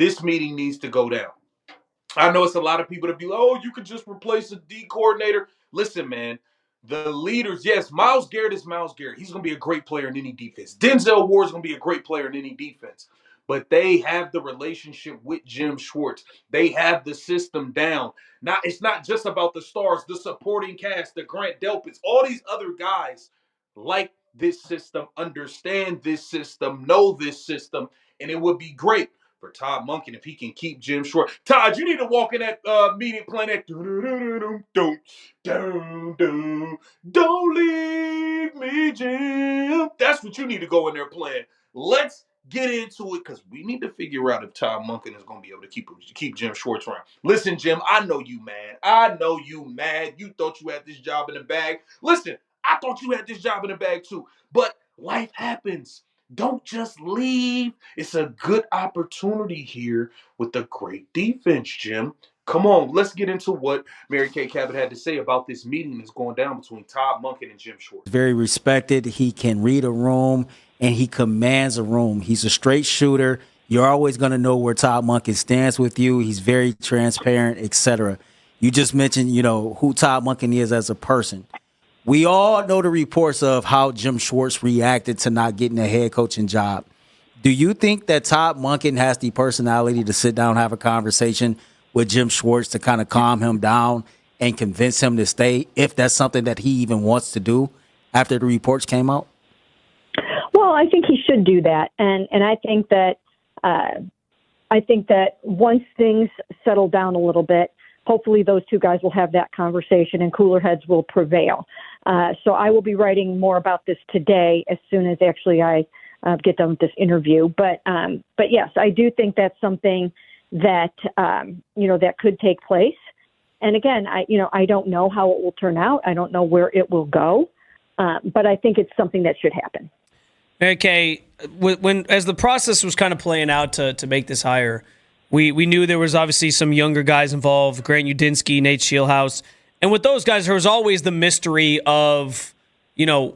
This meeting needs to go down. I know it's a lot of people that be like, oh, you could just replace a D coordinator. Listen, man, the leaders, yes, Myles Garrett is Myles Garrett. He's going to be a great player in any defense. Denzel Ward is going to be a great player in any defense. But they have the relationship with Jim Schwartz. They have the system down. It's not just about the stars, the supporting cast, the Grant Delpits, all these other guys like this system, understand this system, know this system, and it would be great for Todd Monken if he can keep Jim Short. Todd, you need to walk in that meeting playing that don't leave me, Jim. That's what you need to go in there playing. Let's get into it because we need to figure out if Todd Monken is going to be able to keep Jim Schwartz around. Listen, Jim, I know you mad. I know you mad. You thought you had this job in the bag. Listen, I thought you had this job in the bag too. But life happens. Don't just leave. It's a good opportunity here with a great defense, Jim. Come on, let's get into what Mary Kay Cabot had to say about this meeting that's going down between Todd Monken and Jim Schwartz. Very respected. He can read a room, and he commands a room. He's a straight shooter. You're always going to know where Todd Monken stands with you. He's very transparent, etc. You just mentioned, who Todd Monken is as a person. We all know the reports of how Jim Schwartz reacted to not getting a head coaching job. Do you think that Todd Monken has the personality to sit down and have a conversation with Jim Schwartz to kind of calm him down and convince him to stay, if that's something that he even wants to do after the reports came out? Well, I think he should do that, and I think that once things settle down a little bit, hopefully those two guys will have that conversation and cooler heads will prevail. So I will be writing more about this today as soon as actually I get done with this interview. But yes, I do think that's something that that could take place. And again, I don't know how it will turn out. I don't know where it will go, but I think it's something that should happen. Okay, as the process was kind of playing out to make this hire, we knew there was obviously some younger guys involved, Grant Udinski, Nate Shieldhouse. And with those guys, there was always the mystery of,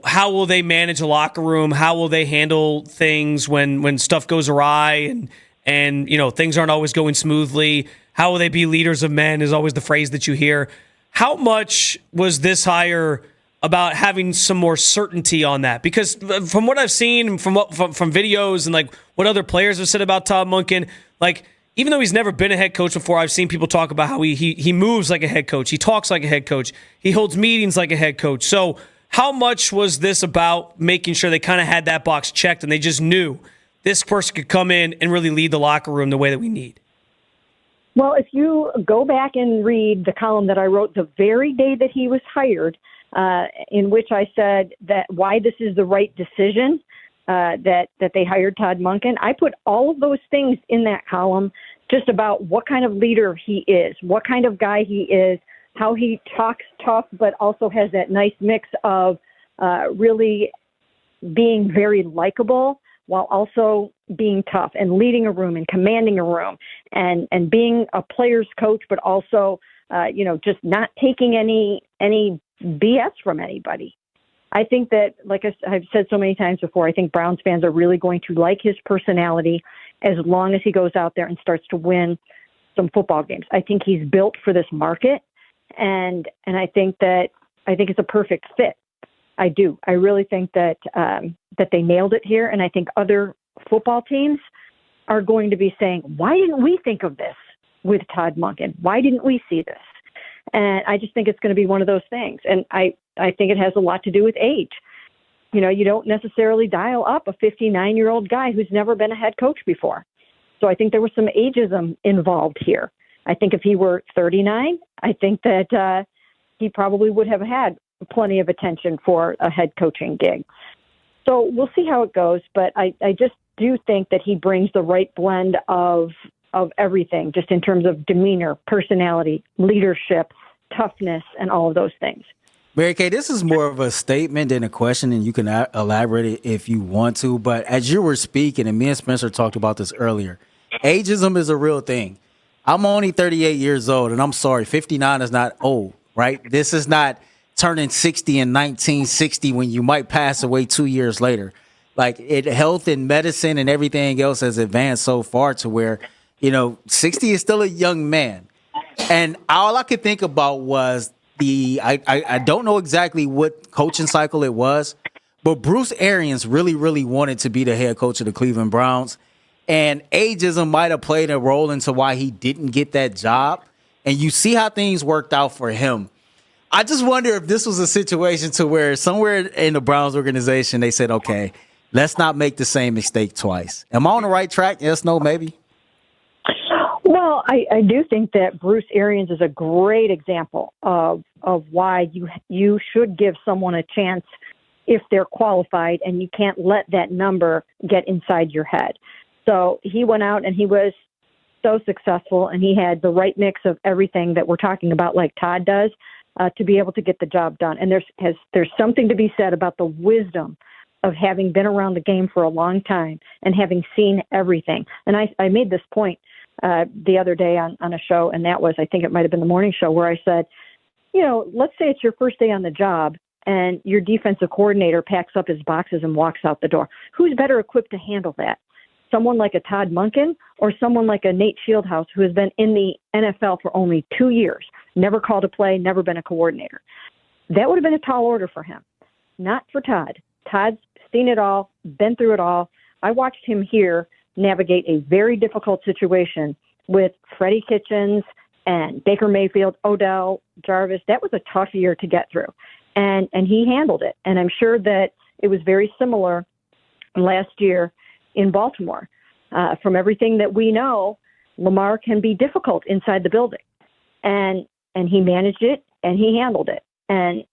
how will they manage a locker room? How will they handle things when stuff goes awry and things aren't always going smoothly? How will they be leaders of men is always the phrase that you hear. How much was this hire about having some more certainty on that? Because from what I've seen, from videos and what other players have said about Todd Monken, even though he's never been a head coach before, I've seen people talk about how he moves like a head coach. He talks like a head coach. He holds meetings like a head coach. So how much was this about making sure they kind of had that box checked and they just knew this person could come in and really lead the locker room the way that we need? Well, if you go back and read the column that I wrote the very day that he was hired, in which I said that why this is the right decision, that they hired Todd Monken. I put all of those things in that column just about what kind of leader he is, what kind of guy he is, how he talks tough, but also has that nice mix of really being very likable while also being tough and leading a room and commanding a room and being a player's coach, but also, just not taking any BS from anybody. I think that, like I've said so many times before, I think Browns fans are really going to like his personality as long as he goes out there and starts to win some football games. I think he's built for this market, and I think it's a perfect fit. I do. I really think that they nailed it here, and I think other football teams are going to be saying, "Why didn't we think of this with Todd Monken? Why didn't we see this?" And I just think it's going to be one of those things. And I think it has a lot to do with age. You don't necessarily dial up a 59-year-old guy who's never been a head coach before. So I think there was some ageism involved here. I think if he were 39, I think that he probably would have had plenty of attention for a head coaching gig. So we'll see how it goes. But I just do think that he brings the right blend of everything, just in terms of demeanor, personality, leadership, toughness, and all of those things. Mary Kay, this is more of a statement than a question, and you can elaborate it if you want to. But as you were speaking, and me and Spencer talked about this earlier, ageism is a real thing. I'm only 38 years old, and I'm sorry, 59 is not old, right? This is not turning 60 in 1960 when you might pass away 2 years later. Health and medicine and everything else has advanced so far to where 60 is still a young man. And all I could think about was I don't know exactly what coaching cycle it was, but Bruce Arians really, really wanted to be the head coach of the Cleveland Browns. And ageism might have played a role into why he didn't get that job. And you see how things worked out for him. I just wonder if this was a situation to where somewhere in the Browns organization, they said, okay, let's not make the same mistake twice. Am I on the right track? Yes, no, maybe? Well, I do think that Bruce Arians is a great example of why you should give someone a chance if they're qualified, and you can't let that number get inside your head. So he went out and he was so successful, and he had the right mix of everything that we're talking about, like Todd does, to be able to get the job done. And there's something to be said about the wisdom of having been around the game for a long time and having seen everything. And I made this point the other day on a show, and that was, I think it might have been the morning show, where I said, let's say it's your first day on the job and your defensive coordinator packs up his boxes and walks out the door. Who's better equipped to handle that? Someone like a Todd Monken or someone like a Nate Shieldhouse, who has been in the NFL for only 2 years, never called a play, never been a coordinator? That would have been a tall order for him. Not for Todd. Todd's seen it all, been through it all. I watched him here navigate a very difficult situation with Freddie Kitchens and Baker Mayfield, Odell, Jarvis. That was a tough year to get through. And he handled it. And I'm sure that it was very similar last year in Baltimore. From everything that we know, Lamar can be difficult inside the building. And he managed it and he handled it. And,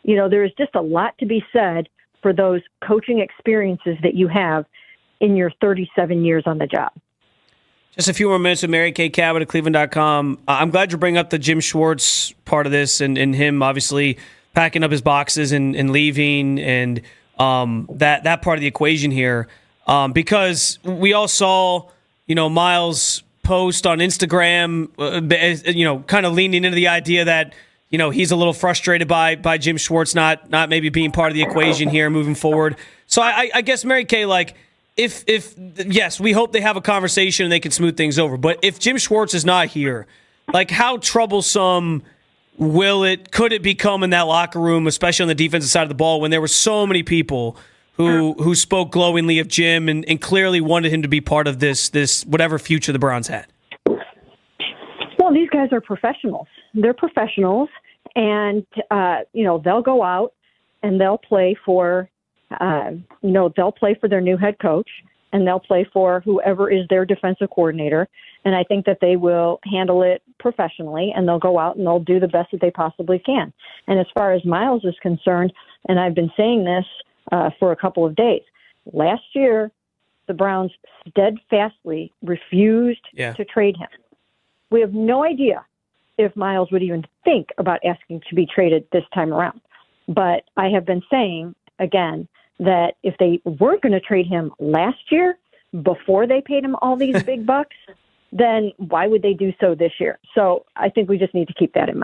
there is just a lot to be said for those coaching experiences that you have in your 37 years on the job. Just a few more minutes with Mary Kay Cabot at Cleveland.com. I'm glad you bring up the Jim Schwartz part of this and him obviously packing up his boxes and leaving and that part of the equation here. Because we all saw, Miles post on Instagram, kind of leaning into the idea that, he's a little frustrated by Jim Schwartz not maybe being part of the equation here moving forward. So I guess, Mary Kay, if yes, we hope they have a conversation and they can smooth things over. But if Jim Schwartz is not here, how troublesome could it become in that locker room, especially on the defensive side of the ball, when there were so many people who spoke glowingly of Jim and clearly wanted him to be part of this whatever future the Browns had? Well, these guys are professionals. They're professionals, and they'll go out and they'll play for their new head coach, and they'll play for whoever is their defensive coordinator. And I think that they will handle it professionally, and they'll go out and they'll do the best that they possibly can. And as far as Miles is concerned, and I've been saying this for a couple of days, last year the Browns steadfastly refused to trade him. We have no idea if Miles would even think about asking to be traded this time around. But I have been saying, again, that if they weren't going to trade him last year before they paid him all these big bucks, then why would they do so this year? So I think we just need to keep that in mind.